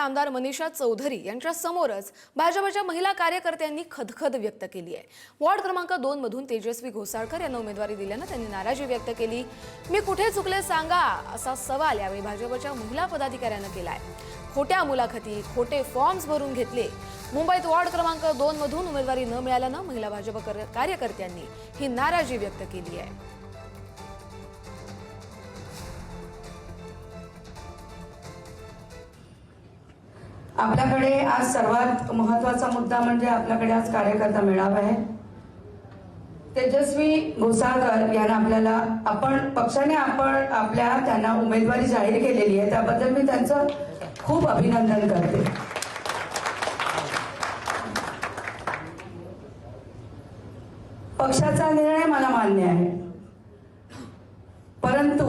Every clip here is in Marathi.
आमदार मनीषा चौधरी यांच्या समोरच भाजपच्या महिला कार्यकर्त्यांनी खदखद व्यक्त केली आहे। वॉर्ड क्रमांक 2 मधून तेजस्वी घोसाळकर यांना उमेदवारी दिल्याने त्यांनी नाराजी व्यक्त केली। मी कुठे चुकले सांगा असा सवाल यावेळी भाजपच्या महिला पदाधिकाऱ्यांनी केलाय। खोट्या मुलाखती, खोटे फॉर्म्स भरून घेतले। मुंबईत वॉर्ड क्रमांक 2 मधून उमेदवारी न मिळाल्याने महिला भाजप कार्यकर्त्यांनी ही नाराजी व्यक्त केली आहे। आपल्याकडे आज सर्वात महत्त्वाचा मुद्दा म्हणजे आपल्याकडे आज कार्यकर्ता मेळावा आहे। तेजस्वी घोसाळकर यांना आपल्या पक्षाने त्यांना उमेदवारी जाहीर केलेली आहे, त्याबद्दल मी त्यांचं खूप अभिनंदन करते। पक्षाचा निर्णय मला मान्य आहे, परंतु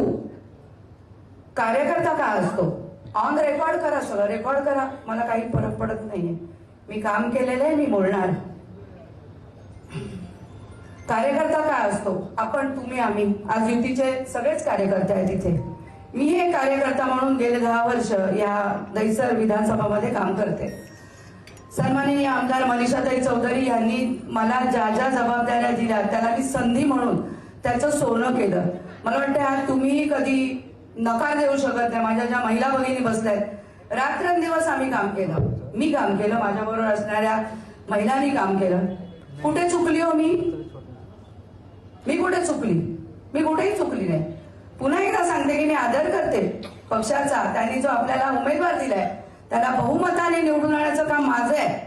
कार्यकर्ता काय असतो ऑन रेकॉर्ड करा, सगळं रेकॉर्ड करा, मला काही फरक पडत नाहीये। मी काम केलेलं आहे, मी बोलणार। कार्यकर्ता काय असतो आपण, तुम्ही, आम्ही आज युतीचे सगळेच कार्यकर्ते आहेत इथे। मी हे कार्यकर्ता म्हणून गेले 10 वर्ष या दहिसर विधानसभामध्ये काम करते। सन्माननीय आमदार मनीषाताई चौधरी यांनी मला ज्या ज्या जबाबदाऱ्या दिल्या त्याला मी संधी म्हणून त्याचं सोनं केलं। मला वाटतं आज तुम्ही कधी नकार देऊ शकत नाही। माझ्या ज्या महिला भगिनी बसल्यात, रात्रंदिवस आम्ही काम केलं, मी काम केलं, माझ्याबरोबर असणाऱ्या महिलांनी काम केलं। कुठे चुकली हो मी कुठे चुकली? मी कुठेही चुकली नाही। पुन्हा एकदा सांगते की मी आदर करते पक्षाचा, त्यांनी जो आपल्याला उमेदवार दिलाय त्याला बहुमताने निवडून आणण्याचं काम माझं आहे,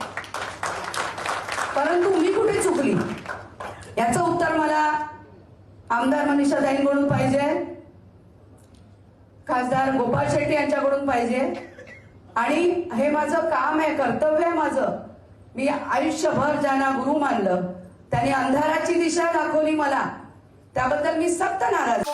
परंतु मी कुठे चुकली याचं उत्तर मला आमदार मनीषाताईंकडून पाहिजे, खासदार गोपाळ शेट्टी यांच्याकडून पाहिजे। आणि हे माझं काम आहे, कर्तव्य आहे माझं। मी आयुष्यभर ज्यांना गुरु मानलं त्यांनी अंधाराची दिशा दाखवली मला, त्याबद्दल मी सक्त नाराज।